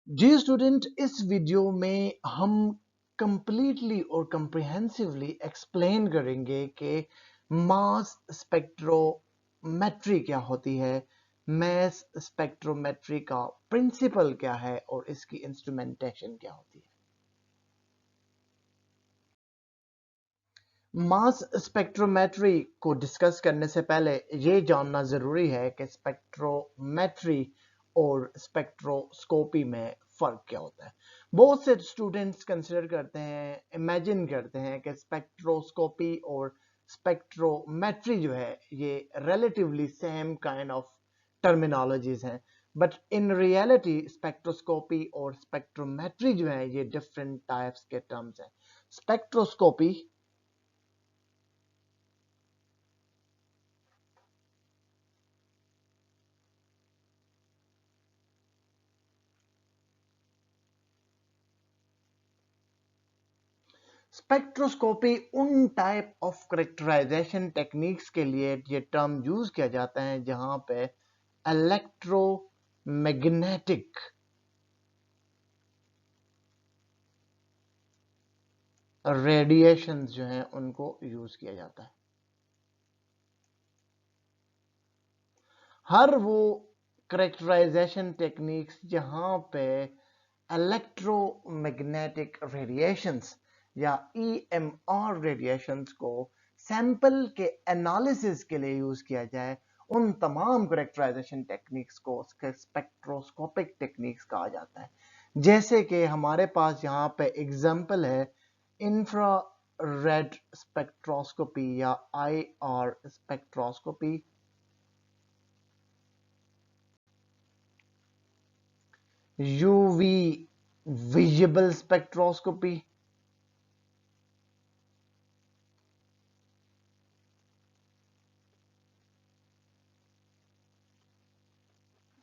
जी student, इस video में हम कंप्लीटली और कंप्रिहेंसिवली एक्सप्लेन करेंगे कि मास स्पेक्ट्रोमेट्री क्या होती है, मास स्पेक्ट्रोमेट्री का प्रिंसिपल क्या है और इसकी इंस्ट्रूमेंटेशन क्या होती है। मास स्पेक्ट्रोमेट्री को डिस्कस करने से पहले ये जानना जरूरी है कि स्पेक्ट्रोमेट्री और स्पेक्ट्रोस्कोपी में फर्क क्या होता है। बहुत से स्टूडेंट्स कंसिडर करते हैं, इमेजिन करते हैं कि स्पेक्ट्रोस्कोपी और स्पेक्ट्रोमेट्री जो है ये relatively same kind of terminologies हैं, बट इन रियलिटी स्पेक्ट्रोस्कोपी और स्पेक्ट्रोमेट्री जो है ये डिफरेंट टाइप्स के टर्म्स हैं। स्पेक्ट्रोस्कोपी स्पेक्ट्रोस्कोपी उन टाइप ऑफ करेक्टराइजेशन टेक्निक्स के लिए ये टर्म यूज किया जाता है जहां पे इलेक्ट्रोमैग्नेटिक रेडिएशंस जो हैं उनको यूज किया जाता है। हर वो करेक्टराइजेशन टेक्निक्स जहां पे इलेक्ट्रोमैग्नेटिक रेडिएशंस या ईएमआर रेडिएशंस को सैंपल के एनालिसिस के लिए यूज किया जाए, उन तमाम करेक्टराइजेशन टेक्निक्स को स्पेक्ट्रोस्कोपिक टेक्निक्स कहा जाता है। जैसे कि हमारे पास यहाँ पे एग्जांपल है इंफ्रा रेड स्पेक्ट्रोस्कोपी या IR spectroscopy, UV visible spectroscopy,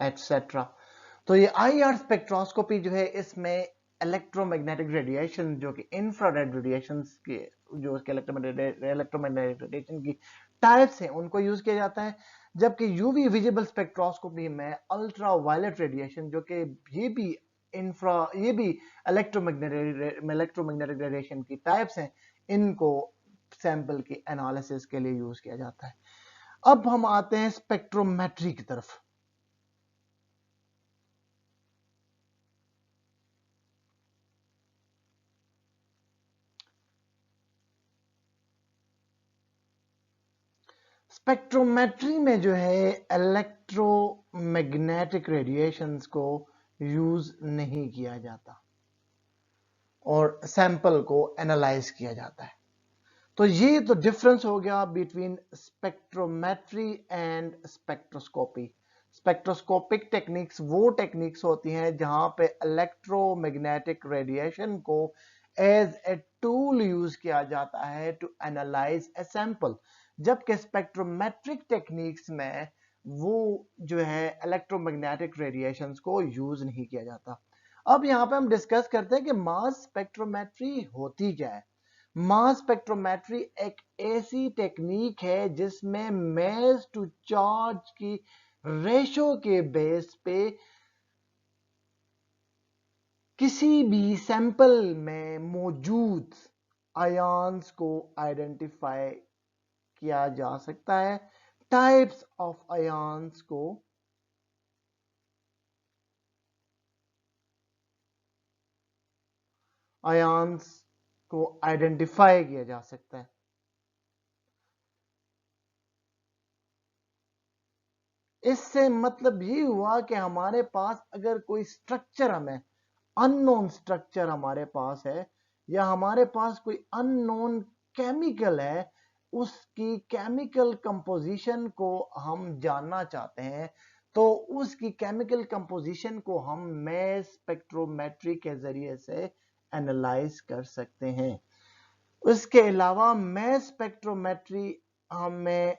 etcetera. तो ये आईआर स्पेक्ट्रोस्कोपी जो है इसमें इलेक्ट्रोमैग्नेटिक रेडिएशन जो कि इंफ्रारेड रेडिएशन के जो उसके इलेक्ट्रोमैग्नेटिक रेडिएशन की टाइप्स हैं उनको यूज किया जाता है। जबकि यूवी विजिबल स्पेक्ट्रोस्कोपी में अल्ट्रा वायलेट रेडिएशन जो कि ये भी इलेक्ट्रोमैग्नेटिक रेडिएशन की टाइप्स हैं, इनको सैंपल के एनालिसिस के लिए यूज किया जाता है। अब हम आते हैं स्पेक्ट्रोमेट्री की तरफ। स्पेक्ट्रोमेट्री में जो है इलेक्ट्रोमैग्नेटिक रेडिएशंस को यूज नहीं किया जाता और सैंपल को एनालाइज किया जाता है। तो ये तो डिफरेंस हो गया between spectrometry and spectroscopy. Spectroscopic techniques वो टेक्निक्स होती हैं जहां पे इलेक्ट्रोमैग्नेटिक रेडिएशन को एज ए टूल यूज किया जाता है टू एनालाइज ए सैंपल, जबकि स्पेक्ट्रोमेट्रिक टेक्निक्स में वो जो है इलेक्ट्रोमैग्नेटिक रेडिएशंस को यूज नहीं किया जाता। अब यहां पे हम डिस्कस करते हैं कि मास स्पेक्ट्रोमेट्री होती क्या है। मास स्पेक्ट्रोमेट्री एक ऐसी टेक्निक है जिसमें मास टू चार्ज की रेशो के बेस पे किसी भी सैंपल में मौजूद आयंस को आइडेंटिफाई किया जा सकता है, टाइप्स ऑफ आयंस को आइडेंटिफाई किया जा सकता है। इससे मतलब ये हुआ कि हमारे पास अगर कोई स्ट्रक्चर हमें अननोन स्ट्रक्चर हमारे पास है या हमारे पास कोई अननोन केमिकल है, उसकी केमिकल कंपोजिशन को हम जानना चाहते हैं, तो उसकी केमिकल कंपोजिशन को हम मैस स्पेक्ट्रोमेट्री के जरिए से एनालाइज कर सकते हैं। उसके अलावा मैस स्पेक्ट्रोमेट्री हमें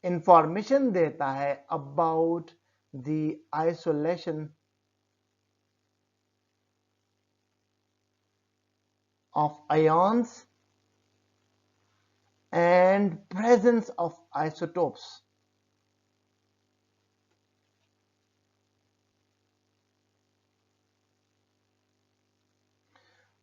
इंफॉर्मेशन देता है about the isolation of ions and presence of isotopes.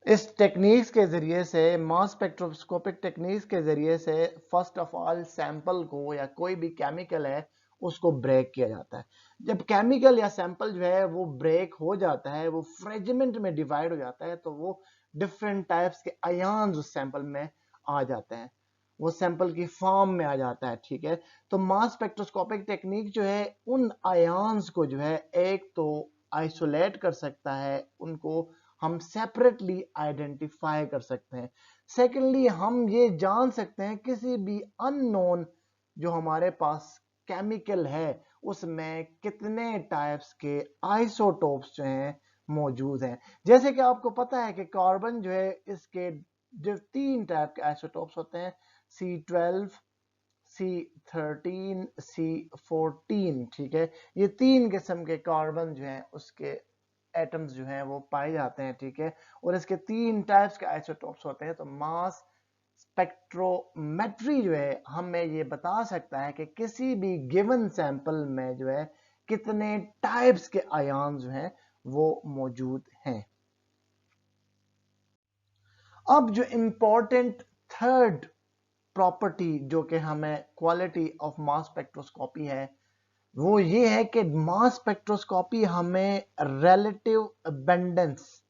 इस टेक्निक्स के जरिए से, मास स्पेक्ट्रोस्कोपिक टेक्निक्स के जरिए से फर्स्ट ऑफ ऑल सैंपल को या कोई भी केमिकल है उसको ब्रेक किया जाता है। जब केमिकल या सैंपल जो है वो ब्रेक हो जाता है, वो फ्रेगमेंट में डिवाइड हो जाता है, तो वो डिफरेंट टाइप्स के आयन्स उस सैंपल में आ जाते हैं, वो सैंपल की फॉर्म में आ जाता है। ठीक है, तो मास स्पेक्ट्रोस्कोपिक टेक्निक जो है उन आयन्स को जो है एक तो आइसोलेट कर सकता है, उनको हम सेपरेटली आइडेंटिफाई कर सकते हैं। सेकेंडली, हम ये जान सकते हैं किसी भी अननोन जो हमारे पास केमिकल है उसमें कितने टाइप्स के आइसोटोप्स जो हैं मौजूद हैं। जैसे कि आपको पता है कि कार्बन जो है इसके जो 3 टाइप के आइसोटोप्स होते हैं, C12, C13, C14। ठीक है, ये 3 किस्म के कार्बन जो हैं उसके एटम्स जो हैं वो पाए जाते हैं। ठीक है, और इसके 3 टाइप्स के आइसोटोप्स होते हैं। तो मास स्पेक्ट्रोमेट्री जो है हमें ये बता सकता है कि किसी भी गिवन सैंपल में जो है कितने टाइप्स के आयन जो हैं वो मौजूद हैं। अब जो इंपॉर्टेंट थर्ड प्रॉपर्टी जो कि हमें क्वालिटी ऑफ मास स्पेक्ट्रोस्कोपी है, वो ये है कि मास स्पेक्ट्रोस्कोपी हमें रिलेटिव अबंडेंस,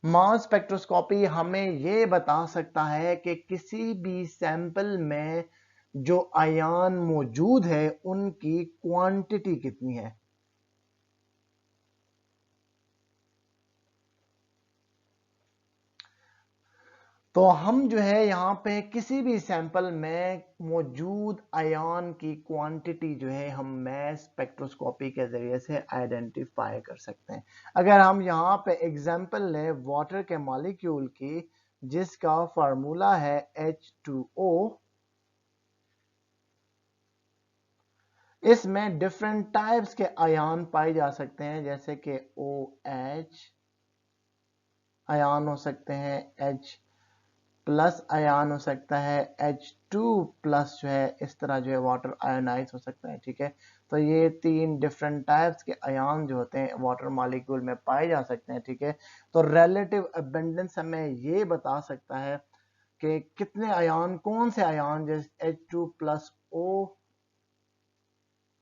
मास स्पेक्ट्रोस्कोपी हमें यह बता सकता है कि किसी भी सैंपल में जो आयन मौजूद है उनकी क्वांटिटी कितनी है। तो हम जो है यहां पे किसी भी सैंपल में मौजूद आयन की क्वांटिटी जो है हम मास स्पेक्ट्रोस्कोपी के जरिए से आइडेंटिफाई कर सकते हैं। अगर हम यहां पे एग्जांपल लें वाटर के मॉलिक्यूल की, जिसका फार्मूला है H2O, इसमें डिफरेंट टाइप्स के आयन पाए जा सकते हैं, जैसे कि OH आयन हो सकते हैं, H प्लस आयन हो सकता है, H2 प्लस जो है इस तरह जो है वाटर आयोनाइज हो सकता है। ठीक है, तो ये 3 डिफरेंट टाइप्स के आयन जो होते हैं वाटर मॉलिक्यूल में पाए जा सकते हैं। ठीक है, तो रिलेटिव अबंडेंस हमें ये बता सकता है कि कितने आयन, कौन से आयन जैसे H2 प्लस O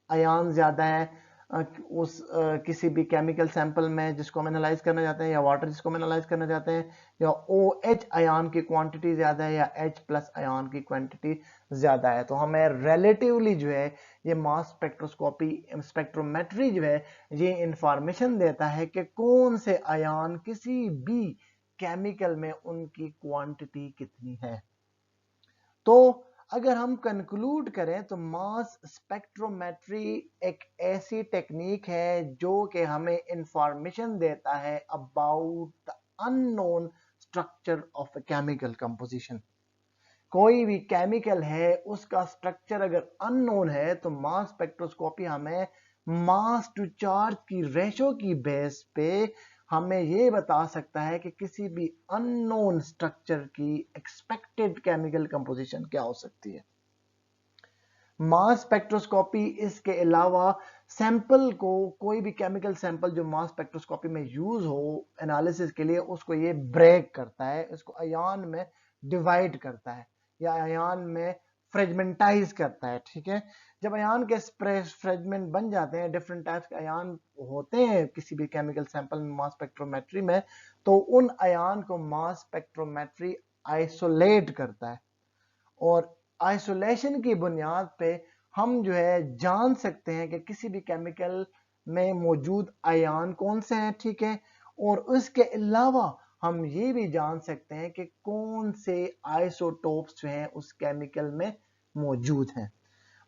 आयन ज्यादा है किसी भी केमिकल सैंपल में जिसको हम एनालाइज करना चाहते हैं, या वाटर जिसको हम एनालाइज करना चाहते हैं, या OH आयन की क्वांटिटी ज्यादा है या H प्लस आयन की क्वांटिटी ज्यादा है। तो हमें रिलेटिवली जो है ये मास स्पेक्ट्रोस्कोपी, स्पेक्ट्रोमेट्री जो है ये इंफॉर्मेशन देता है कि कौन से आयन किसी भी केमिकल में उनकी क्वांटिटी कितनी है। तो अगर हम कंक्लूड करें तो मास स्पेक्ट्रोमेट्री एक ऐसी टेक्निक है जो कि हमें इंफॉर्मेशन देता है about the unknown structure of a chemical composition. कोई भी केमिकल है उसका स्ट्रक्चर अगर अननोन है तो मास स्पेक्ट्रोस्कोपी हमें मास टू चार्ज की रेशो की बेस पे हमें यह बता सकता है कि किसी भी अननोन स्ट्रक्चर की एक्सपेक्टेड केमिकल कंपोजिशन क्या हो सकती है। मास स्पेक्ट्रोस्कोपी इसके अलावा सैंपल को, कोई भी केमिकल सैंपल जो मास स्पेक्ट्रोस्कोपी में यूज हो एनालिसिस के लिए, उसको ये ब्रेक करता है, इसको आयन में डिवाइड करता है या आयन में फ्रेगमेंटाइज करता है। ठीक है, जब आयन के फ्रेगमेंट बन जाते हैं, डिफरेंट टाइप्स के आयन होते हैं किसी भी केमिकल सैंपल में मास स्पेक्ट्रोमेट्री में, तो उन आयन को मास स्पेक्ट्रोमेट्री आइसोलेट करता है, और आइसोलेशन की बुनियाद पे हम जो है जान सकते हैं कि किसी भी केमिकल में मौजूद आयन कौन से हैं। ठीक है, और उसके अलावा हम ये भी जान सकते हैं कि कौन से आइसोटोप्स जो हैं उस केमिकल में मौजूद हैं।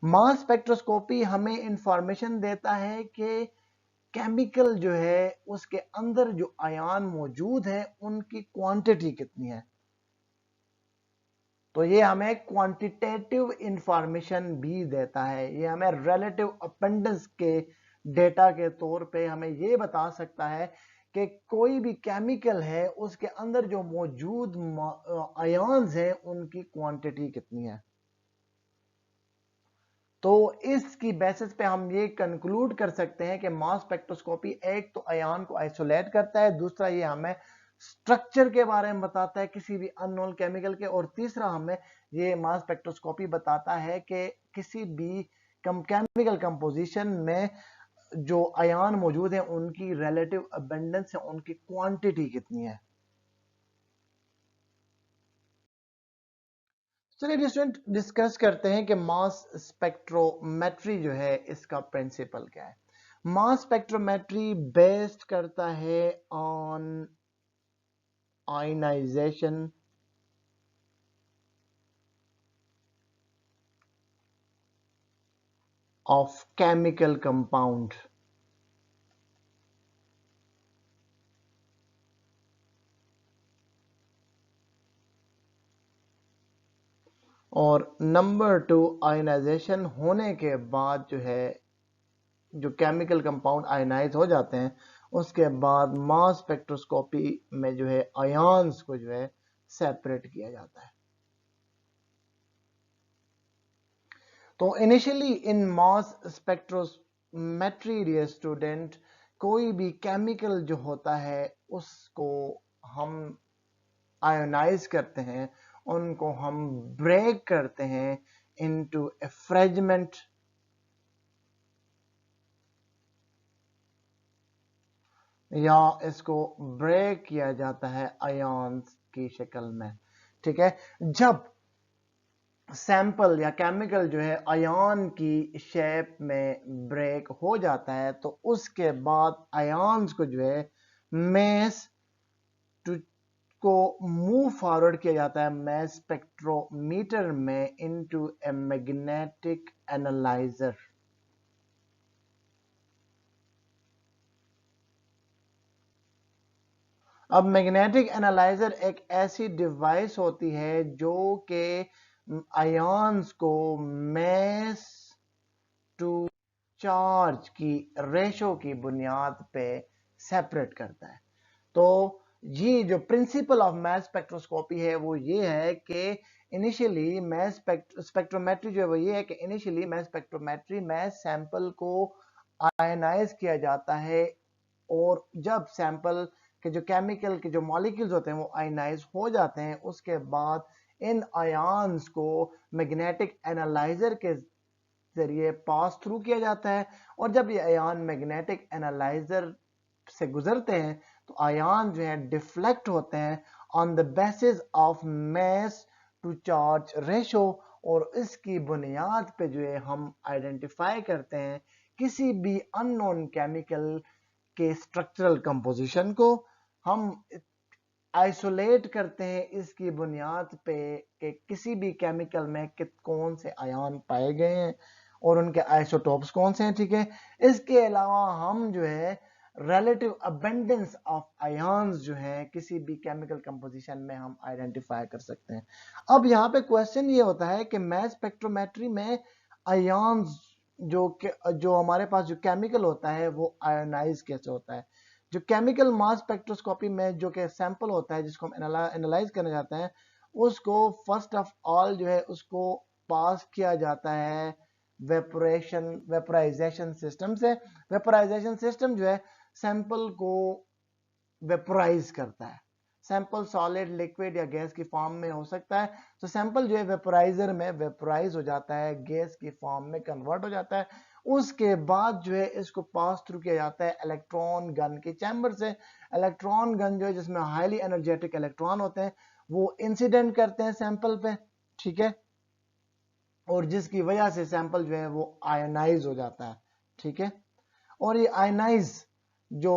मास स्पेक्ट्रोस्कोपी हमें इंफॉर्मेशन देता है कि केमिकल जो है उसके अंदर जो आयन मौजूद हैं उनकी क्वांटिटी कितनी है। तो ये हमें क्वांटिटेटिव इंफॉर्मेशन भी देता है, ये हमें रिलेटिव अबंडेंस के डेटा के तौर पे हमें ये बता सकता है कि कोई भी केमिकल है उसके अंदर जो मौजूद आयन्स हैं उनकी क्वांटिटी कितनी है। तो इसकी बेसिस पे हम ये कंक्लूड कर सकते हैं कि मास स्पेक्ट्रोस्कोपी एक तो आयन को आइसोलेट करता है, दूसरा ये हमें स्ट्रक्चर के बारे में बताता है किसी भी अननोन केमिकल के, और तीसरा हमें ये मास स्पेक्ट्रोस्कोपी बताता है कि किसी भी केमिकल कंपोजिशन में जो आयन मौजूद है उनकी रिलेटिव अबंडेंस है, उनकी क्वांटिटी कितनी है। चलिए स्टूडेंट डिस्कस करते हैं कि मास स्पेक्ट्रोमेट्री जो है इसका प्रिंसिपल क्या है। मास स्पेक्ट्रोमेट्री बेस्ड करता है on ionization of chemical compound. और नंबर 2, आयनाइजेशन होने के बाद जो है जो केमिकल कंपाउंड आयनाइज हो जाते हैं उसके बाद मास स्पेक्ट्रोस्कोपी में जो है आयन्स को जो है सेपरेट किया जाता है। तो initially in mass spectrometry dear student, कोई भी केमिकल जो होता है उसको हम आयोनाइज करते हैं, उनको हम ब्रेक करते हैं इनटू ए फ्रेगमेंट या इसको ब्रेक किया जाता है आयन्स की शक्ल में। ठीक है, जब सैंपल या केमिकल जो है आयन की शेप में ब्रेक हो जाता है तो उसके बाद आयन्स को जो है मैस टू को मूव फॉरवर्ड किया जाता है मैस स्पेक्ट्रोमीटर में इनटू ए मैग्नेटिक एनालाइजर। अब मैग्नेटिक एनालाइजर एक ऐसी डिवाइस होती है जो कि आयन्स को मैस टू चार्ज की रेशो की बुनियाद पे सेपरेट करता है। तो ये जो प्रिंसिपल ऑफ मैस स्पेक्ट्रोस्कोपी है वो ये है कि इनिशियली मैस स्पेक्ट्रोमेट्री जो है वो ये है कि इनिशियली मैस स्पेक्ट्रोमेट्री में सैंपल को आयनाइज किया जाता है, और जब सैंपल के जो केमिकल के जो मॉलिक्यूल्स होते हैं वो आयनाइज हो जाते हैं उसके बाद इन आयन्स को मैग्नेटिक एनालाइजर के जरिए पास थ्रू किया जाता है, और जब ये आयन मैग्नेटिक एनालाइजर से गुजरते हैं तो आयन जो है डिफ्लेक्ट होते हैं on the basis of mass to charge ratio, और इसकी बुनियाद पे जो है हम आइडेंटिफाई करते हैं किसी भी अननोन केमिकल के स्ट्रक्चरल कंपोजिशन को। हम आइसोलेट करते हैं इसकी बुनियाद पे कि किसी भी केमिकल में कौन से आयन पाए गए हैं और उनके आइसोटोप्स कौन से हैं। ठीक है, इसके अलावा हम जो है रिलेटिव अबंडेंस ऑफ आयन्स जो है किसी भी केमिकल कंपोजिशन में हम आइडेंटिफाई कर सकते हैं। अब यहाँ पे क्वेश्चन ये होता है कि मैस स्पेक्ट्रोमेट्री में आयन्स जो हमारे पास जो केमिकल होता है वो आयोनाइज कैसे होता है। जो केमिकल मास स्पेक्ट्रोस्कोपी में जो कि सैंपल होता है जिसको हम एनालाइज करने जाते हैं उसको फर्स्ट ऑफ ऑल जो है उसको पास किया जाता है वेपोराइजेशन सिस्टम से। वेपोराइजेशन सिस्टम जो है सैंपल को वेपोराइज करता है। सैंपल सॉलिड लिक्विड या गैस की फॉर्म में हो सकता है, तो सैंपल जो है वेपोराइजर में वेपोराइज हो जाता है, गैस की फॉर्म में कन्वर्ट हो जाता है। उसके बाद जो है इसको पास थ्रू किया जाता है इलेक्ट्रॉन गन के चैम्बर से। इलेक्ट्रॉन गन जो है जिसमें हाईली एनर्जेटिक इलेक्ट्रॉन होते हैं वो इंसिडेंट करते हैं सैंपल पे। ठीक है, और जिसकी वजह से सैंपल जो है वो आयनाइज हो जाता है। ठीक है, और ये आयनाइज जो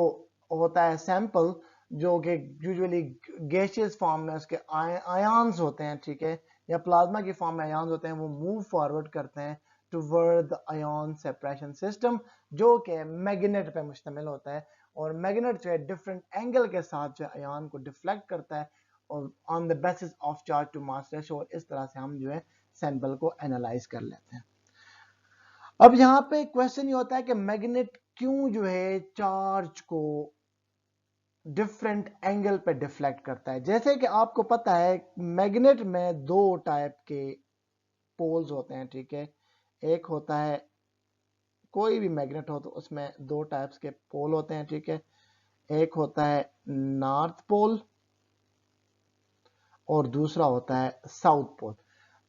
होता है सैंपल जो कि यूजुअली गैसियस फॉर्म में उसके आयन्स होते हैं, ठीक है, या प्लाज्मा की फॉर्म में आयन्स होते हैं, वो मूव फॉरवर्ड करते हैं toward the ion separation system जो कि मैग्नेट पे मुश्तमिल होता है, और मैग्नेट जो है डिफरेंट एंगल के साथ जो आयन को डिफ्लेक्ट करता है और on the basis of charge to mass ratio, और इस तरह से हम जो है सैंपल को एनालाइज कर लेते हैं। अब यहां पे क्वेश्चन ये होता है कि मैग्नेट क्यों जो है चार्ज को डिफरेंट एंगल पे डिफ्लेक्ट करता है। जैसे कि आपको पता है मैग्नेट में दो टाइप के पोल्स होते हैं। ठीक है, एक होता है, कोई भी मैग्नेट हो तो उसमें दो टाइप्स के पोल होते हैं, ठीक है। एक होता है नॉर्थ पोल और दूसरा होता है साउथ पोल।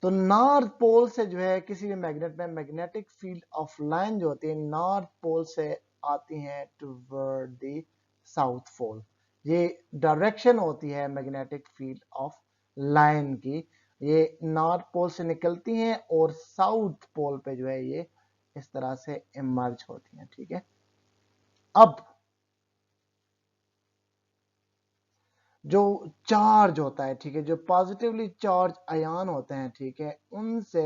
तो नॉर्थ पोल से जो है किसी भी मैग्नेट में मैग्नेटिक फील्ड ऑफ लाइन जो होती है नॉर्थ पोल से आती है टुवर्ड द साउथ पोल। ये डायरेक्शन होती है मैग्नेटिक फील्ड ऑफ लाइन की, ये नॉर्थ पोल से निकलती हैं और साउथ पोल पे जो है ये इस तरह से इमर्ज होती हैं, ठीक है। अब जो चार्ज होता है, ठीक है, जो पॉजिटिवली चार्ज आयन होते हैं, ठीक है, उनसे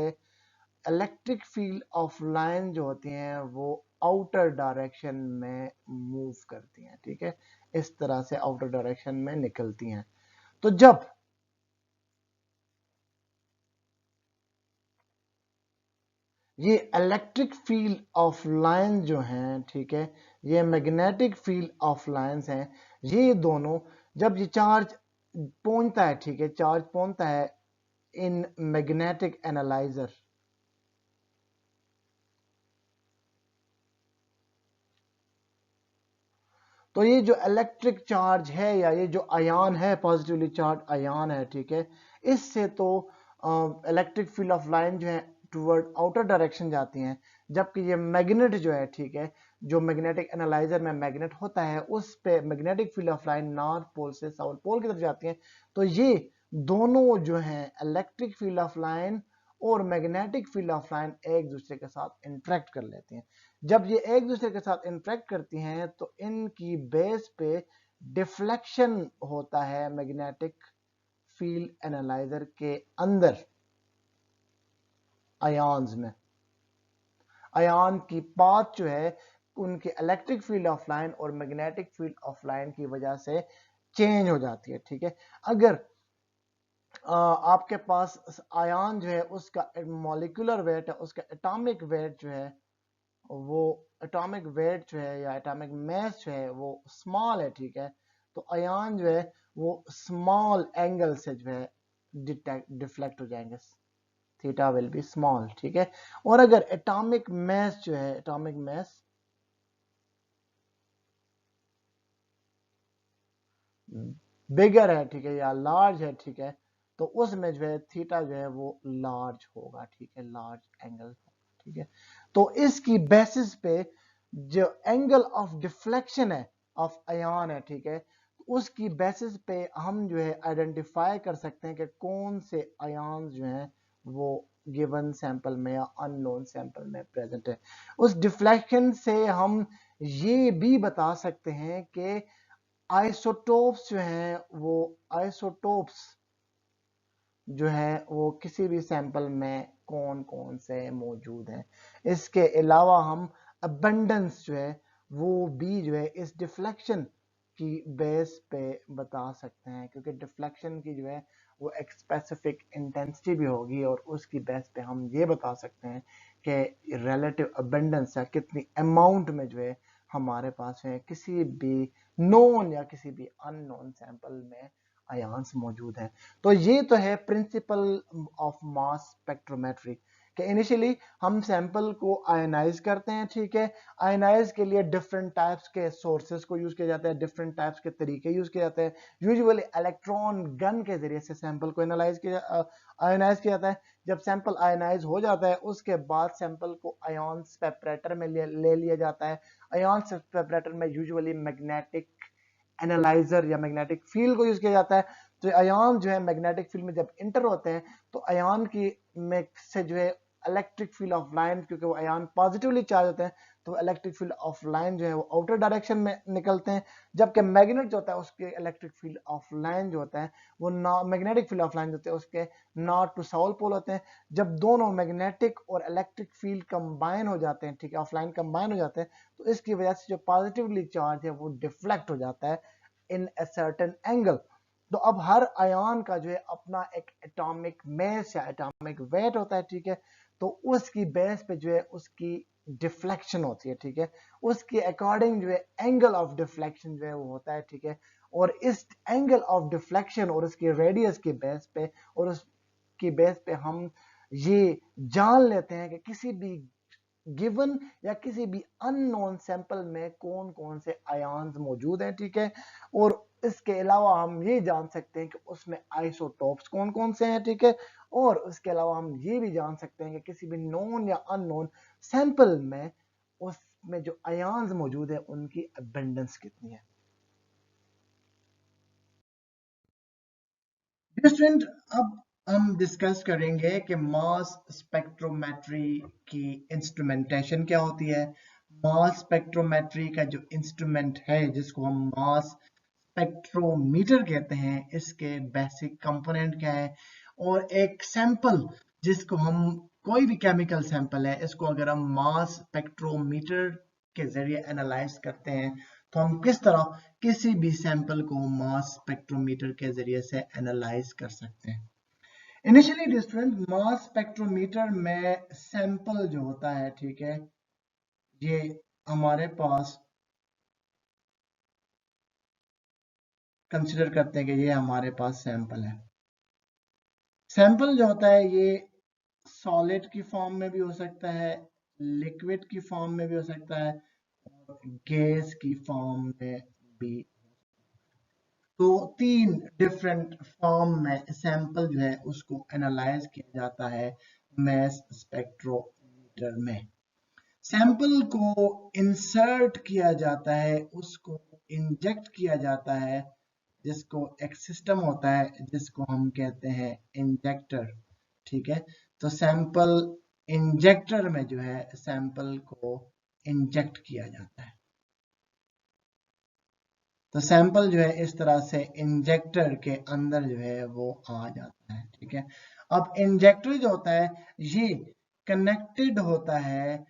इलेक्ट्रिक फील्ड ऑफ लाइन जो होती हैं वो आउटर डायरेक्शन में मूव करती हैं, ठीक है, इस तरह से आउटर डायरेक्शन में निकलती हैं। तो जब ये इलेक्ट्रिक फील्ड ऑफ लाइन जो हैं, ठीक है, ये मैग्नेटिक फील्ड ऑफ लाइंस हैं, ये दोनों जब ये चार्ज पहुंचता है, ठीक है, चार्ज पहुंचता है इन मैग्नेटिक एनालाइजर, तो ये जो इलेक्ट्रिक चार्ज है या ये जो आयन है, पॉजिटिवली चार्ज आयन है, ठीक है, इससे तो इलेक्ट्रिक फील्ड ऑफ लाइन जो है टुवर्ड आउटर डायरेक्शन जाती हैं, जबकि ये मैग्नेट जो है, ठीक है, जो मैग्नेटिक एनालाइजर में मैग्नेट होता है उस पे magnetic field of line north pole से साउथ पोल की तरफ जाती हैं। तो ये दोनों जो हैं इलेक्ट्रिक फील्ड ऑफ लाइन और मैग्नेटिक फील्ड ऑफ लाइन एक दूसरे के साथ इंटरेक्ट कर लेती हैं। जब ये एक दूसरे के साथ इंटरेक्ट करती हैं तो इनकी बेस पे डिफ्लेक्शन होता है मैग्नेटिक फील्ड एनालाइजर के अंदर आयन्स में। आयन की पाथ जो है उनके इलेक्ट्रिक फील्ड ऑफ लाइन और मैग्नेटिक फील्ड ऑफ लाइन की वजह से चेंज हो जाती है, ठीक है। अगर आपके पास आयन जो है उसका मॉलिक्यूलर वेट है, उसका एटॉमिक वेट जो है वो एटॉमिक वेट जो है या एटॉमिक मास जो है वो स्मॉल है, ठीक है, तो आयन जो है वो स्मॉल एंगल से जो है डिफ्लेक्ट हो जाएंगे, थीटा विल बी स्मॉल, ठीक है। और अगर एटॉमिक मास जो है एटॉमिक मास बिगर है, ठीक है, या लार्ज है, ठीक है, तो उसमें जो है थीटा जो है वो लार्ज होगा, ठीक है, लार्ज एंगल होगा, ठीक है। तो इसकी बेसिस पे जो एंगल ऑफ डिफ्लेक्शन है ऑफ आयन है, ठीक है, उसकी बेसिस पे हम जो है आइडेंटिफाई कर सकते हैं कि कौन से आयन जो हैं वो गिवन सैंपल में या अननोन सैंपल में प्रेजेंट है। उस डिफ्लेक्शन से हम ये भी बता सकते हैं कि आइसोटोप्स जो हैं वो आइसोटोप्स जो है वो किसी भी सैंपल में कौन कौन से मौजूद हैं। इसके अलावा हम अबंडेंस जो है वो भी जो है इस डिफ्लेक्शन की बेस पे बता सकते हैं, क्योंकि डिफ्लेक्शन की जो है वो एक स्पेसिफिक इंटेंसिटी भी होगी और उसकी बेस पे हम ये बता सकते हैं कि रिलेटिव अबंडेंस या कितनी अमाउंट में जो है हमारे पास है किसी भी नोन या किसी भी अननोन सैंपल में आयंस मौजूद हैं। तो ये तो है प्रिंसिपल ऑफ मास स्पेक्ट्रोमेट्री कि इनिशियली हम सैंपल को आयनाइज करते हैं, ठीक है, आयनाइज के लिए डिफरेंट टाइप्स के सोर्सेज को यूज किया जाता है, डिफरेंट टाइप्स के तरीके यूज किए जाते हैं। यूजुअली इलेक्ट्रॉन गन के जरिए से सैंपल को आयनाइज किया जाता है। जब सैंपल आयनाइज हो जाता है उसके बाद सैंपल को आयन सेपरेटर में ले लिया जाता है। आयन सेपरेटर में यूजुअली मैग्नेटिक एनालाइजर या मैग्नेटिक फील्ड को यूज किया जाता है। तो आयन जो है मैग्नेटिक फील्ड में जब इंटर होते हैं तो आयन की में से जो है इलेक्ट्रिक फील्ड ऑफ लाइन, क्योंकि वो आयन पॉजिटिवली चार्ज होते हैं तो इलेक्ट्रिक फील्ड ऑफ लाइन जो है वो आउटर डायरेक्शन में निकलते हैं, जबकि मैग्नेट जो होता है उसके इलेक्ट्रिक फील्ड ऑफ लाइन जो होता है वो मैग्नेटिक फील्ड ऑफ लाइन होते हैं उसके नॉर्थ टू साउथ पोल होते हैं। जब दोनों मैग्नेटिक और इलेक्ट्रिक फील्ड कंबाइन हो जाते हैं, ठीक है, ऑफ लाइन कंबाइन हो जाते हैं, तो इसकी वजह से जो पॉजिटिवली चार्ज है वो डिफ्लेक्ट हो जाता है इन ए सर्टेन एंगल। तो अब हर आयन का जो है अपना एक एटॉमिक मास या एटॉमिक वेट होता है, ठीक है, तो उसकी बेस पे जो है उसकी डिफ्लेक्शन होती है, ठीक है, उसके अकॉर्डिंग जो है एंगल ऑफ डिफ्लेक्शन जो है वो होता है, ठीक है। और इस एंगल ऑफ डिफ्लेक्शन और उसकी रेडियस की बेस पे और उसकी बेस पे हम ये जान लेते हैं कि किसी भी गिवन या किसी भी अननोन सैंपल में कौन कौन से आयन्स मौजूद हैं, ठीक है। और इसके अलावा हम ये जान सकते हैं कि उसमें आइसोटोप्स कौन कौन से हैं, ठीक है। और उसके अलावा हम ये भी जान सकते हैं कि किसी भी नोन या अननोन सैंपल में उसमें जो आयन्स मौजूद है उनकी अबंडेंस कितनी है। स्टूडेंट, अब हम डिस्कस करेंगे कि मास स्पेक्ट्रोमेट्री की इंस्ट्रूमेंटेशन क्या होती है। मास स्पेक्ट्रोमेट्री का जो इंस्ट्रूमेंट है जिसको हम मास स्पेक्ट्रोमीटर कहते हैं, इसके बेसिक कंपोनेंट क्या है। और एक सैंपल जिसको हम, कोई भी केमिकल सैंपल है, इसको अगर हम मास स्पेक्ट्रोमीटर के जरिए एनालाइज करते हैं तो हम किस तरह किसी भी सैंपल को मास स्पेक्ट्रोमीटर के जरिए से एनालाइज कर सकते हैं। इनिशियली स्टूडेंट, मास स्पेक्ट्रोमीटर में सैंपल जो होता है, ठीक है, ये हमारे पास कंसिडर करते हैं कि ये हमारे पास सैंपल है। सैंपल जो होता है ये सॉलिड की फॉर्म में भी हो सकता है, लिक्विड की फॉर्म में भी हो सकता है, और गैस की फॉर्म में भी। तो तीन डिफरेंट फॉर्म में सैंपल जो है उसको एनालाइज किया जाता है मास स्पेक्ट्रोमीटर में। सैंपल को इंसर्ट किया जाता है, उसको इंजेक्ट किया जाता है, जिसको एक सिस्टम होता है जिसको हम कहते हैं इंजेक्टर, ठीक है। तो सैंपल इंजेक्टर में जो है सैंपल को इंजेक्ट किया जाता है। तो सैंपल जो है इस तरह से इंजेक्टर के अंदर जो है वो आ जाता है, ठीक है। अब इंजेक्टर जो होता है ये कनेक्टेड होता है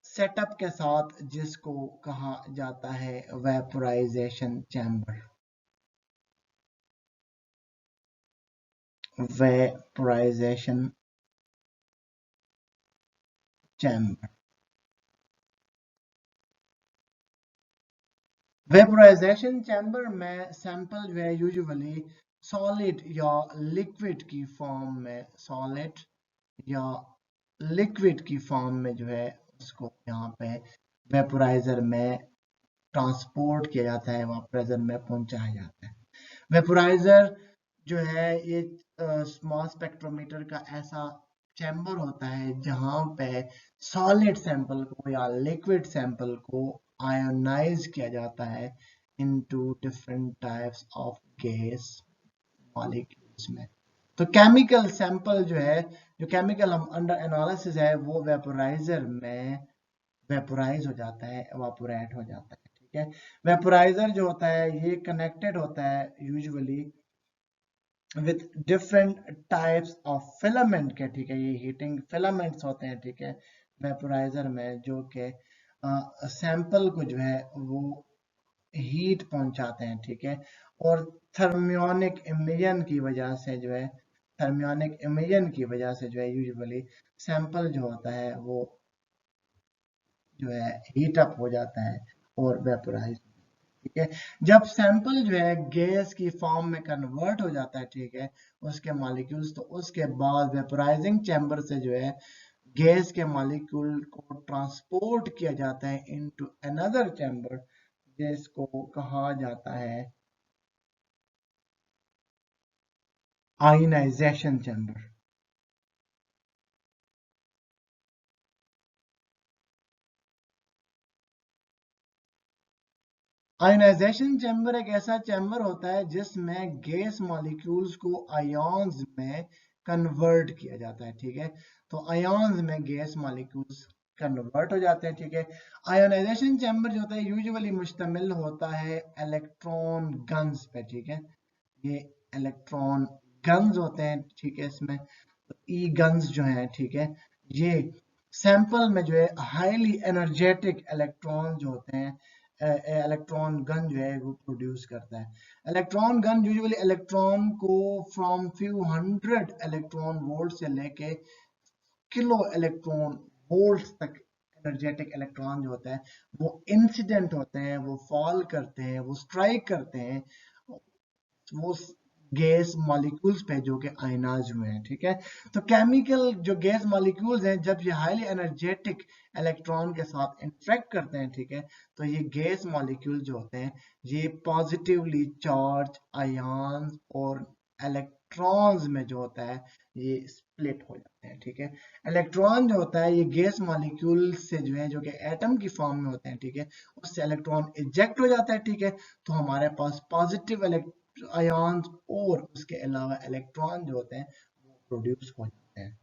सेटअप के साथ जिसको कहा जाता है vaporisation chamber. Vaporisation chamber, vaporisation chamber में सैंपल जो है यूजुअली सॉलिड या लिक्विड की फॉर्म में, सॉलिड या लिक्विड की फॉर्म में जो है उसको यहाँ पे वेपोराइजर में ट्रांसपोर्ट किया जाता है, वेपोराइजर में पहुंचाया जाता है। वेपोराइजर जो है ये मास स्पेक्ट्रोमीटर का ऐसा चैम्बर होता है जहां पे सॉलिड सैंपल को या लिक्विड सैंपल को आयोनाइज किया जाता है into different types of gas molecules में। तो केमिकल सैंपल जो है, जो केमिकल हम अंडर एनालिसिस है, वो वेपोराइजर में वेपोराइज हो जाता है, एवापोरेट हो जाता है, ठीक है। वेपोराइजर जो होता है ये कनेक्टेड होता है usually with different types of filament के, ठीक है। ये हीटिंग फिलामेंट्स होते हैं, ठीक है, वेपोराइजर में, जो कि सैंपल को जो है वो हीट पहुंचाते हैं, ठीक है। और थर्मियोनिक इमिशन की वजह से जो है, थर्मियोनिक इमिशन की वजह से जो है यूजुअली सैंपल जो होता है वो जो है हीट अप हो जाता है और वेपोराइज, ठीक है। जब सैंपल जो है गैस की फॉर्म में कन्वर्ट हो जाता है, ठीक है, उसके मॉलिक्यूल्स, तो उसके बाद वेपोराइजिंग चैम्बर से जो है गैस के मॉलिक्यूल को ट्रांसपोर्ट किया जाता है इनटू अनदर चैम्बर जिसको कहा जाता है आयनाइजेशन चैम्बर। आयनाइजेशन चैम्बर एक ऐसा चैम्बर होता है जिसमें गैस मॉलिक्यूल्स को आयन्स में कन्वर्ट किया जाता है, ठीक है। तो आयन्स में गैस मॉलिक्यूल्स कन्वर्ट हो जाते हैं, ठीक है। आयोनाइजेशन चैम्बर जो होता है यूजुअली मुश्तमिल होता है इलेक्ट्रॉन गन्स पे, ठीक है। ये इलेक्ट्रॉन गन्स होते हैं, ठीक है। इसमें ई गन्स जो हैं, ठीक है, ये सैंपल में जो है हाईली एनर्जेटिक इलेक्ट्रॉन जो होते हैं, इलेक्ट्रॉन गन जो है वो प्रोड्यूस करता है। इलेक्ट्रॉन गन यूजुअली इलेक्ट्रॉन को from few hundred electron volt से लेके किलो इलेक्ट्रॉन वोल्ट तक एनर्जेटिक इलेक्ट्रॉन जो होता है वो इंसिडेंट होते हैं, वो फॉल करते हैं, वो स्ट्राइक करते हैं, वो गैस मॉलिक्यूल्स पे जो कि आयनाइज हुए हैं, ठीक है। तो केमिकल जो गैस मॉलिक्यूल्स हैं जब ये हाईली एनर्जेटिक इलेक्ट्रॉन के साथ इंटरेक्ट करते हैं, ठीक है, तो ये गैस मॉलिक्यूल जो होते हैं ये पॉजिटिवली चार्ज आयन्स और इलेक्ट्रॉन्स में जो होता है ये स्प्लिट हो जाते हैं, ठीक है। इलेक्ट्रॉन जो होता है ये गैस मॉलिक्यूल से जो है जो कि एटम की फॉर्म में होते हैं, ठीक है, उससे इलेक्ट्रॉन इजेक्ट हो जाता है, ठीक है। तो हमारे पास पॉजिटिव आयन्स और उसके अलावा इलेक्ट्रॉन जो होते हैं वो प्रोड्यूस हो जाते हैं।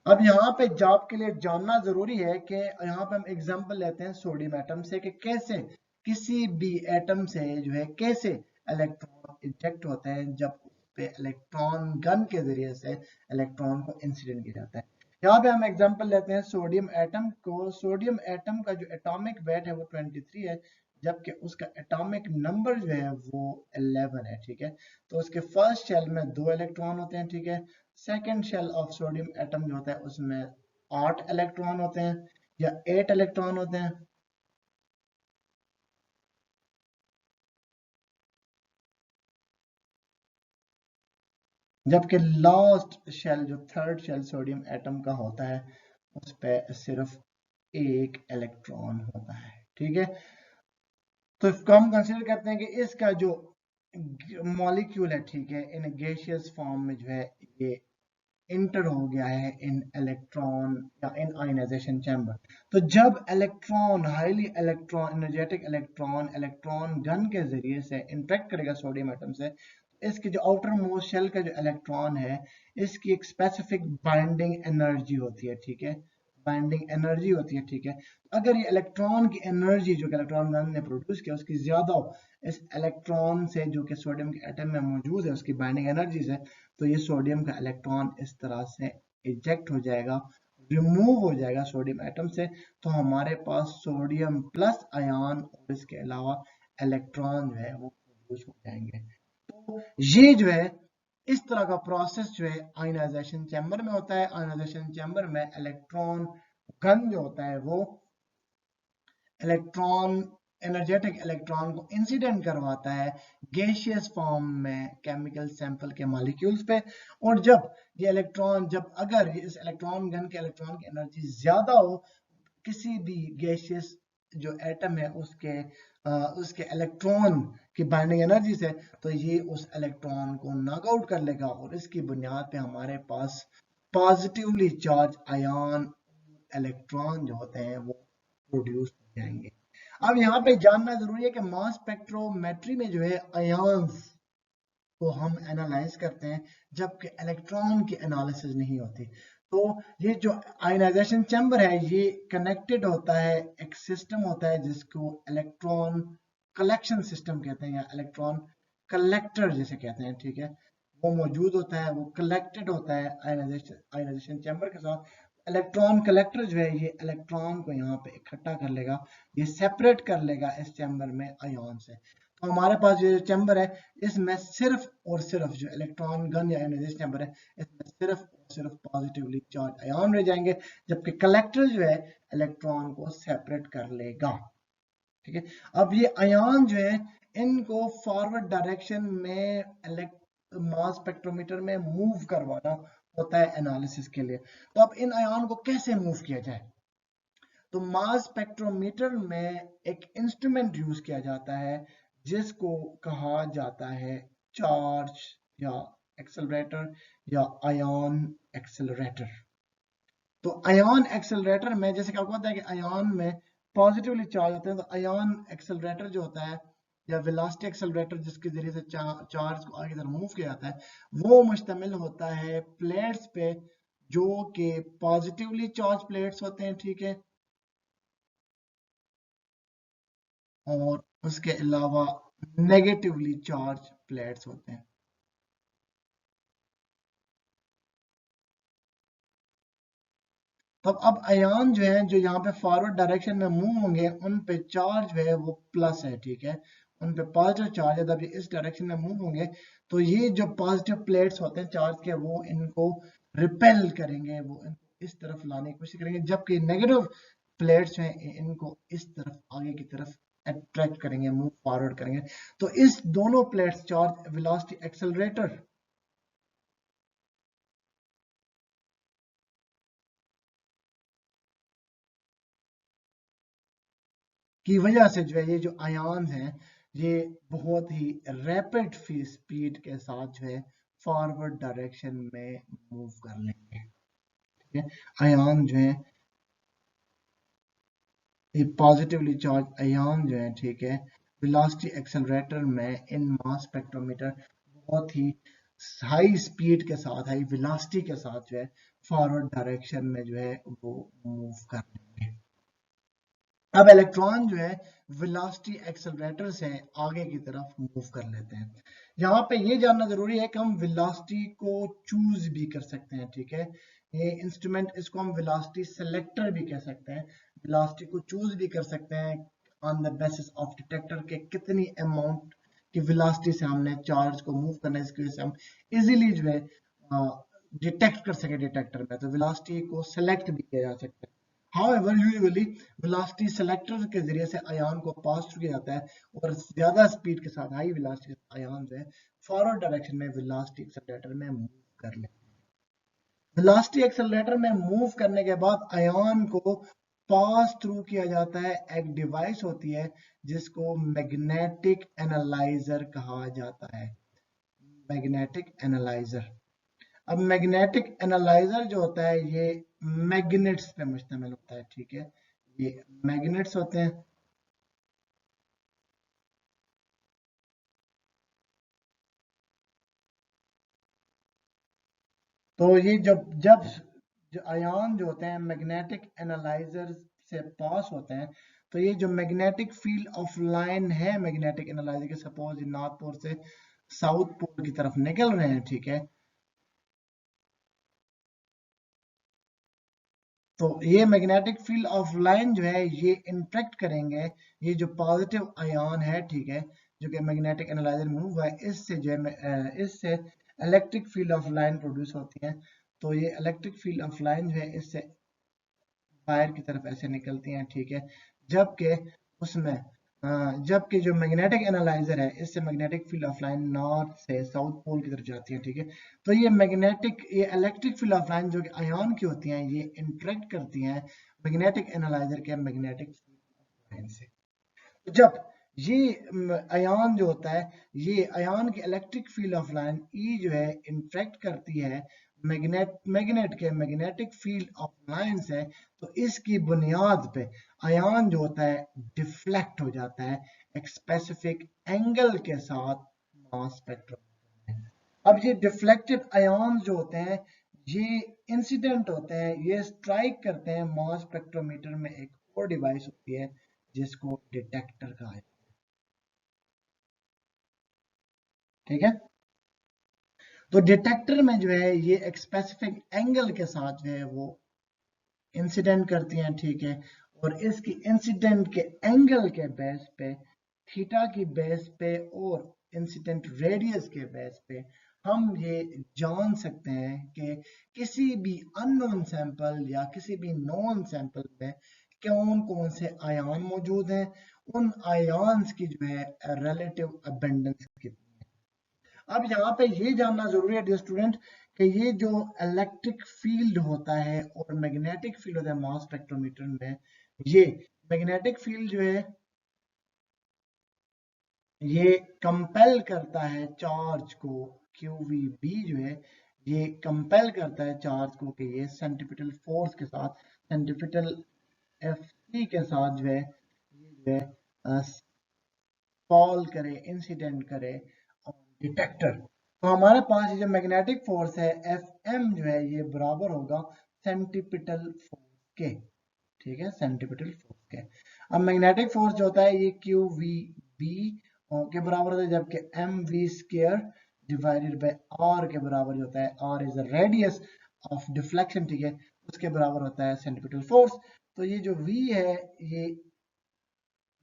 अब यहाँ पे जॉब के लिए जानना जरूरी है कि यहाँ पे हम एग्जांपल लेते हैं सोडियम एटम से कि कैसे किसी भी एटम से जो है कैसे इलेक्ट्रॉन इजेक्ट होते हैं जब उस पे इलेक्ट्रॉन गन के जरिए से इलेक्ट्रॉन को इंसिडेंट किया जाता है। यहाँ पे हम एग्जांपल लेते हैं सोडियम एटम को। सोडियम एटम का जो एटॉमिक वेट है वो 23 है, जबकि उसका एटॉमिक नंबर जो है वो 11 है, ठीक है। तो उसके फर्स्ट शेल में 2 इलेक्ट्रॉन होते हैं, ठीक है। Second shell of sodium atom जो होता है उसमें 8 इलेक्ट्रॉन होते हैं या 8 इलेक्ट्रॉन होते हैं, जबकि लास्ट शेल जो थर्ड शेल सोडियम एटम का होता है उस पर सिर्फ 1 इलेक्ट्रॉन होता है, ठीक है। तो इसको हम कंसिडर करते हैं कि इसका जो मॉलिक्यूल है, ठीक है, इन गैसियस फॉर्म में जो है ये इंटर हो गया है इन इलेक्ट्रॉन या इन आयनाइजेशन चैम्बर। तो जब electron highly electron energetic electron electron gun के जरिए से इंटरेक्ट करेगा सोडियम एटम से, इसके जो आउटर मोस्ट शेल का जो इलेक्ट्रॉन है इसकी एक स्पेसिफिक बाइंडिंग एनर्जी होती है, ठीक है, बाइंडिंग एनर्जी होती है, ठीक है। अगर ये इलेक्ट्रॉन की एनर्जी जो कि इलेक्ट्रॉन गन ने प्रोड्यूस किया उसकी ज्यादा हो इस इलेक्ट्रॉन से जो कि सोडियम के एटम में मौजूद है उसकी बाइंडिंग एनर्जी से, तो ये सोडियम का इलेक्ट्रॉन इस तरह से इजेक्ट हो जाएगा, रिमूव हो जाएगा सोडियम एटम से। तो हमारे पास सोडियम प्लस आयन और इसके अलावा इलेक्ट्रॉन जो है वो प्रोड्यूस हो जाएंगे। तो ये जो है इस तरह का प्रोसेस जो है आयनाइजेशन चैम्बर में होता है। आयनाइजेशन चैम्बर में इलेक्ट्रॉन गन जो होता है वो इलेक्ट्रॉन एनर्जेटिक इलेक्ट्रॉन को इंसिडेंट करवाता है गैसियस फॉर्म में केमिकल सैंपल के मॉलिक्यूल्स पे। और जब ये इलेक्ट्रॉन जब अगर इस इलेक्ट्रॉन गन के इलेक्ट्रॉन की एनर्जी ज्यादा हो किसी भी गैसियस जो एटम है उसके इलेक्ट्रॉन की बाइंडिंग एनर्जी से, तो ये उस इलेक्ट्रॉन को नॉकआउट कर लेगा और इसकी बुनियाद पे हमारे पास पॉजिटिवली चार्ज आयन इलेक्ट्रॉन जो होते हैं वो प्रोड्यूस हो जाएंगे। अब यहाँ पे जानना जरूरी है कि मास स्पेक्ट्रोमेट्री में जो है आयन्स को हम एनालाइज करते हैं जबकि इलेक्ट्रॉन की एनालिसिस नहीं होती। तो ये जो आयनाइजेशन चैम्बर है ये कनेक्टेड होता है एक सिस्टम होता है जिसको इलेक्ट्रॉन कलेक्शन सिस्टम कहते हैं या इलेक्ट्रॉन कलेक्टर जिसे कहते हैं, ठीक है, वो मौजूद होता है, वो कलेक्टेड होता है आयनाइजेशन चैम्बर के साथ। इलेक्ट्रॉन कलेक्टर जो है ये इलेक्ट्रॉन को यहाँ पे इकट्ठा कर लेगा, ये सेपरेट कर लेगा इस चैम्बर में आयन से। तो हमारे पास ये चैम्बर है इसमें सिर्फ और सिर्फ जो इलेक्ट्रॉन गन या आयनाइजेशन चैम्बर है इसमें सिर्फ और सिर्फ पॉजिटिवली चार्ज आयन रह जाएंगे, जबकि कलेक्टर जो है इलेक्ट्रॉन को सेपरेट कर लेगा, ठीक है। अब ये आयन जो है इनको फॉरवर्ड डायरेक्शन में मास स्पेक्ट्रोमीटर में मूव करवाना होता है एनालिसिस के लिए। तो अब इन आयन को कैसे मूव किया जाए, तो मास स्पेक्ट्रोमीटर में एक इंस्ट्रूमेंट यूज किया जाता है जिसको कहा जाता है चार्ज या एक्सेलरेटर या आयन एक्सेलरेटर। तो आयन एक्सेलरेटर में जैसे क्या होता है कि आयन में पॉजिटिवली चार्ज होते हैं, तो आयन एक्सेलरेटर जो होता है या वेलोसिटी एक्सेलरेटर जिसके जरिए से चार्ज को आगे तरफ मूव किया जाता है वो मुश्तमिल होता है प्लेट्स पे जो कि पॉजिटिवली चार्ज प्लेट्स होते हैं, ठीक है, और उसके अलावा नेगेटिवली चार्ज प्लेट्स होते हैं। तब अब आयन जो है जो यहाँ पे फॉरवर्ड डायरेक्शन में मूव होंगे उन पे चार्ज जो है वो प्लस है, ठीक है, उन पे पॉजिटिव चार्ज है, तब ये इस डायरेक्शन में मूव होंगे तो ये जो पॉजिटिव प्लेट्स होते हैं चार्ज के वो इनको रिपेल करेंगे, वो इनको इस तरफ लाने की कोशिश करेंगे, जबकि नेगेटिव प्लेट्स हैं इनको इस तरफ आगे की तरफ अट्रैक्ट करेंगे, मूव फॉरवर्ड करेंगे। तो इस दोनों प्लेट्स चार्ज वेलोसिटी एक्सेलरेटर की वजह से जो है ये जो आयन हैं ये बहुत ही रैपिड स्पीड के साथ जो है फॉरवर्ड डायरेक्शन में मूव कर लेंगे। ठीक है, आयन जो है ये पॉजिटिवली चार्ज आयन जो है, ठीक है, वेलोसिटी एक्सेलरेटर में इन मास स्पेक्ट्रोमीटर बहुत ही हाई स्पीड के साथ, हाई वेलोसिटी के साथ जो है फॉरवर्ड डायरेक्शन में जो है वो मूव कर लेंगे। अब इलेक्ट्रॉन जो है वेलोसिटी एक्सेलरेटर से आगे की तरफ मूव कर लेते हैं। यहाँ पे ये जानना जरूरी है कि हम वेलोसिटी को चूज भी कर सकते हैं। ठीक है, ये इंस्ट्रूमेंट, इसको हम वेलोसिटी सेलेक्टर भी कह सकते हैं। वेलोसिटी को चूज भी कर सकते हैं on the basis of detector के कितनी अमाउंट की वेलोसिटी से हमने चार्ज को मूव करना है, इसकी वजह से हम इजीली जो है डिटेक्ट कर सके डिटेक्टर में, तो वेलोसिटी को सेलेक्ट भी किया जा सकता है। However, usually velocity selector के जरिए से आयन को पास किया जाता है और ज्यादा स्पीड के साथ, हाई वेलोसिटी के साथ आयन जो है फॉरवर्ड डायरेक्शन में वेलोसिटी एक्सेलरेटर में मूव कर लेते हैं। वेलोसिटी एक्सेलरेटर में मूव करने के बाद आयन को पास थ्रू किया जाता है, एक डिवाइस होती है जिसको मैग्नेटिक एनालाइजर कहा जाता है। Magnetic analyser. अब मैग्नेटिक एनालाइजर जो होता है ये मैग्नेट्स पे मुश्तमिल होता है। ठीक है, ये मैग्नेट्स होते हैं। तो ये जब जब जो आयन जो होते हैं मैग्नेटिक एनालाइजर से पास होते हैं, तो ये जो मैग्नेटिक फील्ड ऑफ लाइन है मैग्नेटिक एनालाइजर के, सपोज नॉर्थ पोल से साउथ पोल की तरफ निकल रहे हैं, ठीक है, तो ये मैग्नेटिक फील्ड ऑफ लाइन जो है ये इंटरेक्ट करेंगे ये जो पॉजिटिव आयन है, ठीक है, जो कि मैग्नेटिक एनालाइजर में हुआ है, इससे जो है इससे electric field of line produce होती है। तो ये इलेक्ट्रिक फील्ड ऑफ लाइन जो है इससे वायर की तरफ ऐसे निकलती हैं। ठीक है, जबकि उसमें जबकि जो मैग्नेटिक एनालाइजर है इससे magnetic field of line north से साउथ पोल की तरफ जाती है। ठीक है, तो ये इलेक्ट्रिक फील्ड ऑफ लाइन जो कि आयन की होती हैं ये इंटरेक्ट करती हैं मैग्नेटिक एनालाइजर के मैग्नेटिक फील्ड लाइन से। तो जब ये आयन जो होता है ये आयन की इलेक्ट्रिक फील्ड ऑफ लाइन ई जो है इंटरेक्ट करती है मैग्नेट के मैग्नेटिक फील्ड ऑफ लाइन से, तो इसकी बुनियाद पे आयन जो होता है डिफ्लेक्ट हो जाता है एक स्पेसिफिक एंगल के साथ मास स्पेक्ट्रोमीटर में। अब ये डिफ्लेक्टेड आयन जो होते हैं ये इंसिडेंट होते हैं, ये स्ट्राइक करते हैं मास स्पेक्ट्रोमीटर में एक और डिवाइस होती है जिसको डिटेक्टर कहा जाता है। ठीक है, तो डिटेक्टर में जो है ये एक स्पेसिफिक एंगल के साथ जो है वो इंसिडेंट करती हैं। ठीक है, और इसकी इंसिडेंट के एंगल के बेस पे, थीटा की बेस पे और इंसिडेंट रेडियस के बेस पे हम ये जान सकते हैं कि किसी भी अननोन सैंपल या किसी भी नॉन सैंपल में कौन कौन से आयन मौजूद हैं, उन आयन्स की जो है रिलेटिव अबेंडेंस कितनी है। अब यहाँ पे ये जानना जरूरी है डियर स्टूडेंट कि ये जो इलेक्ट्रिक फील्ड होता है और मैग्नेटिक फील्ड होता है मास स्पेक्ट्रोमीटर में, ये मैग्नेटिक फील्ड जो है ये कंपेल करता है चार्ज को, QVB जो है ये कंपेल करता है चार्ज को कि ये सेंट्रीपिटल फोर्स के साथ, सेंट्रीपिटल FC के साथ जो है ये जो है फॉल करे, इंसिडेंट करे डिटेक्टर। तो हमारे पास ये जो मैग्नेटिक फोर्स है FM जो है ये बराबर होगा सेंटीपिटल फोर्स के। ठीक है, सेंटीपिटल फोर्स के। अब मैग्नेटिक फोर्स जो होता है ये QVB के बराबर होता है, जबकि MV square divided by R के बराबर होता है, R is the radius of deflection, ठीक है, उसके बराबर होता है सेंटीपिटल फोर्स। तो ये जो V है ये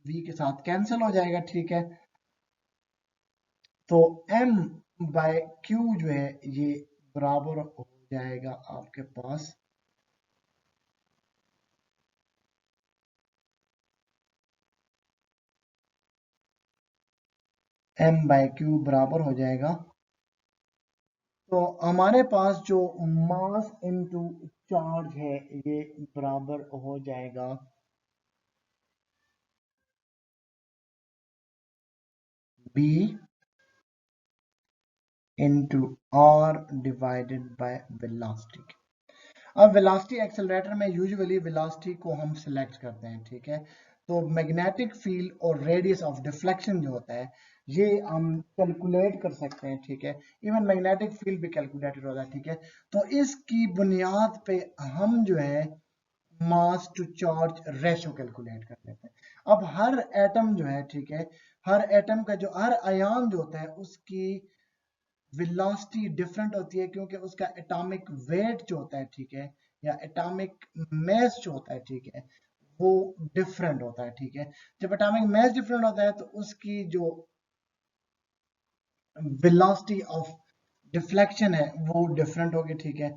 V के साथ कैंसिल हो जाएगा। ठीक है, तो M बाय Q जो है ये बराबर हो जाएगा आपके पास m/q बराबर हो जाएगा, तो हमारे पास जो मास इनटू चार्ज है ये बराबर हो जाएगा b into r divided by velocity. अब वेलोसिटी एक्सेलरेटर में यूजुअली वेलोसिटी को हम सिलेक्ट करते हैं, ठीक है। तो मैग्नेटिक फील्ड और रेडियस ऑफ डिफ्लेक्शन जो होता है ये हम कैलकुलेट कर सकते हैं, ठीक है। इवन मैग्नेटिक फील्ड भी कैलकुलेटेड होता है, ठीक है। तो इसकी बुनियाद पे हम जो है मास टू चार्ज रेशो कैलकुलेट कर लेते हैं। अब हर एटम जो है, ठीक है, हर एटम का जो हर आयन जो होता है उसकी वेलोसिटी डिफरेंट होती है, क्योंकि उसका एटॉमिक वेट जो होता है, ठीक है, या एटॉमिक मास जो होता है, ठीक है, वो डिफरेंट होता है, ठीक है। जब एटॉमिक मास डिफरेंट होता है तो उसकी जो वेलोसिटी ऑफ डिफ्लेक्शन है वो डिफरेंट होगी, ठीक है।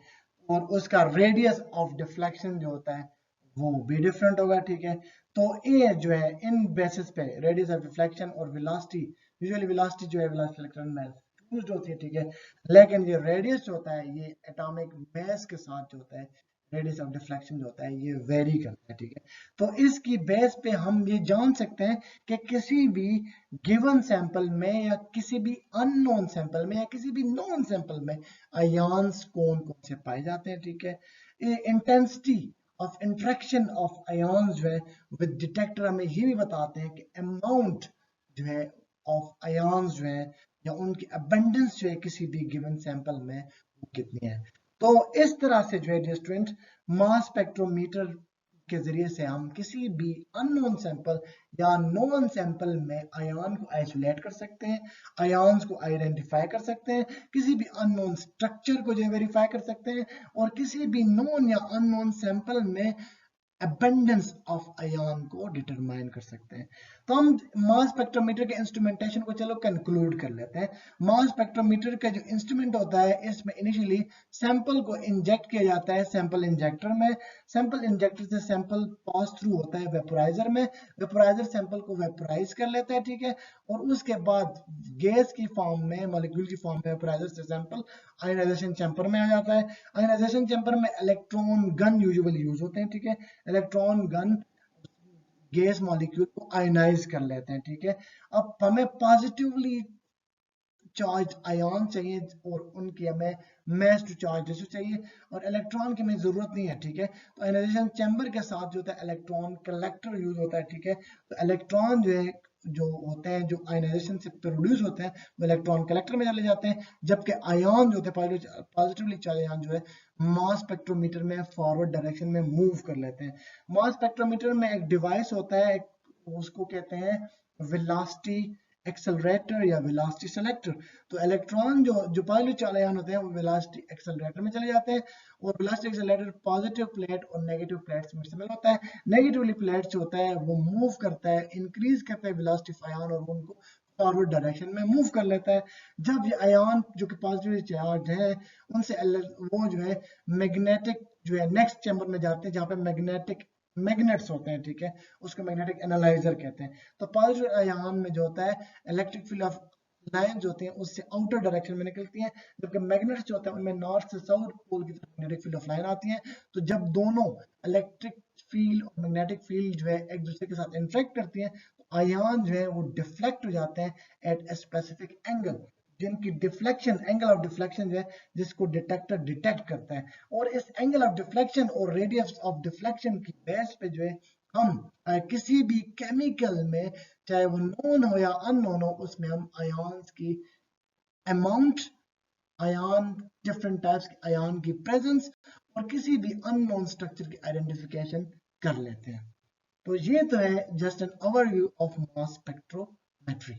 और उसका रेडियस ऑफ डिफ्लेक्शन जो होता है वो भी डिफरेंट होगा, ठीक है। तो ये जो है इन बेसिस पे रेडियस ऑफ डिफ्लेक्शन और वेलोसिटी, यूजुअली वेलोसिटी जो है वेलोसिटी इलेक्ट्रॉन में यूज्ड होती है, ठीक है। लेकिन ये रेडियस जो होता है ये एटॉमिक मास के साथ जो होता है रेडियस ऑफ डिफ्लेक्शन जो होता है ये वेरी करता है, ठीक है। तो इसकी बेस पे हम ये जान सकते हैं कि किसी भी गिवन सैंपल में या किसी भी अननोन सैंपल में या किसी भी नॉन सैंपल में आयन्स कौन कौन से पाए जाते हैं, ठीक है। Intensity of interaction of ions जो है विद डिटेक्टर हमें ये भी बताते हैं कि अमाउंट जो है ऑफ आयन्स जो है या उनकी अबंडेंस जो है किसी भी गिवन सैंपल में वो कितनी है। तो इस तरह से जो है डियर स्टूडेंट मास स्पेक्ट्रोमीटर के जरिए से हम किसी भी अननोन सैंपल या नॉन सैंपल में आयन को आइसोलेट कर सकते हैं, आयन्स को आइडेंटिफाई कर सकते हैं, किसी भी अननोन स्ट्रक्चर को जो वेरीफाई कर सकते हैं, और किसी भी नॉन या अननोन सैंपल में अबंडेंस ऑफ आयन को डिटरमाइन कर सकते हैं। तो हम मास स्पेक्ट्रोमीटर के इंस्ट्रूमेंटेशन को चलो कंक्लूड कर लेते हैं। मास स्पेक्ट्रोमीटर का जो इंस्ट्रूमेंट होता है इसमें इनिशियली सैंपल को इंजेक्ट किया जाता है सैंपल इंजेक्टर में, सैंपल इंजेक्टर से सैंपल पास थ्रू होता है वेपोराइजर में, वेपोराइजर सैंपल को वेपोराइज कर लेता है, ठीक है। और उसके बाद गैस की फॉर्म में, मॉलिक्यूल की फॉर्म में वेपोराइजर से सैंपल आयनाइजेशन चैम्बर में आ जाता है। आयनाइजेशन चैम्बर में इलेक्ट्रॉन गन यूजुअली यूज होते हैं, ठीक है। इलेक्ट्रॉन गन गैस मॉलिक्यूल को आयनाइज कर लेते हैं, ठीक है। अब हमें पॉजिटिवली चार्ज आयन चाहिए और उनकी हमें मास टू चार्ज रेशो चाहिए, और इलेक्ट्रॉन की हमें जरूरत नहीं है, ठीक है। तो आयनाइजेशन चैम्बर के साथ जो होता है इलेक्ट्रॉन कलेक्टर यूज होता है, ठीक है। तो इलेक्ट्रॉन जो है जो होते हैं जो आयनाइजेशन से प्रोड्यूस होते हैं वो इलेक्ट्रॉन कलेक्टर में चले जाते हैं, जबकि आयन जो होते हैं पॉजिटिवली चार्ज आयन जो है मास स्पेक्ट्रोमीटर में फॉरवर्ड डायरेक्शन में मूव कर लेते हैं। मास स्पेक्ट्रोमीटर में एक डिवाइस होता है, उसको कहते हैं वेलोसिटी एक्सेलरेटर या वेलोसिटी सेलेक्टर। तो इलेक्ट्रॉन जो पॉजिटिव चार्ज आयन होते हैं वो वेलोसिटी एक्सेलरेटर में चले जाते हैं, और वेलोसिटी एक्सेलरेटर पॉजिटिव प्लेट और नेगेटिव प्लेट्स में इस्तेमाल होता है। नेगेटिवली प्लेट जो होता है वो मूव करता है, इंक्रीज करता है वेलोसिटी ऑफ आयन और उनको फॉरवर्ड डायरेक्शन में मूव कर लेता है। जब ये आयन जो कि पॉजिटिव चार्ज है उनसे वो जो है मैग्नेटिक जो है नेक्स्ट चैम्बर में जाते हैं जहाँ पे मैग्नेट्स होते हैं, ठीक है। उसको मैग्नेटिक एनालाइजर कहते हैं। तो पॉजिटिव आयन में जो होता है इलेक्ट्रिक फील्ड ऑफ लाइन जो होती हैं उससे आउटर डायरेक्शन में निकलती हैं, जबकि मैग्नेट्स जो होते हैं उनमें नॉर्थ से साउथ पोल की तरफ मैग्नेटिक फील्ड ऑफ लाइन आती है। तो जब दोनों इलेक्ट्रिक फील्ड और मैग्नेटिक फील्ड जो है एक दूसरे के साथ इंटरेक्ट करती हैं तो आयन जो है वो डिफ्लेक्ट हो जाते हैं एट ए स्पेसिफिक एंगल, जिनकी डिफ्लेक्शन एंगल ऑफ डिफ्लेक्शन जो है जिसको डिटेक्टर डिटेक्ट करता है। और इस एंगल ऑफ डिफ्लेक्शन और रेडियस ऑफ डिफ्लेक्शन की बेस पे जो है हम किसी भी केमिकल में चाहे वो नोन हो या अननोन हो उसमें हम आयन्स की अमाउंट, आयन डिफरेंट टाइप्स के आयन की प्रेजेंस और किसी भी अननोन स्ट्रक्चर की आइडेंटिफिकेशन कर लेते हैं। तो ये तो है just an overview of mass spectrometry.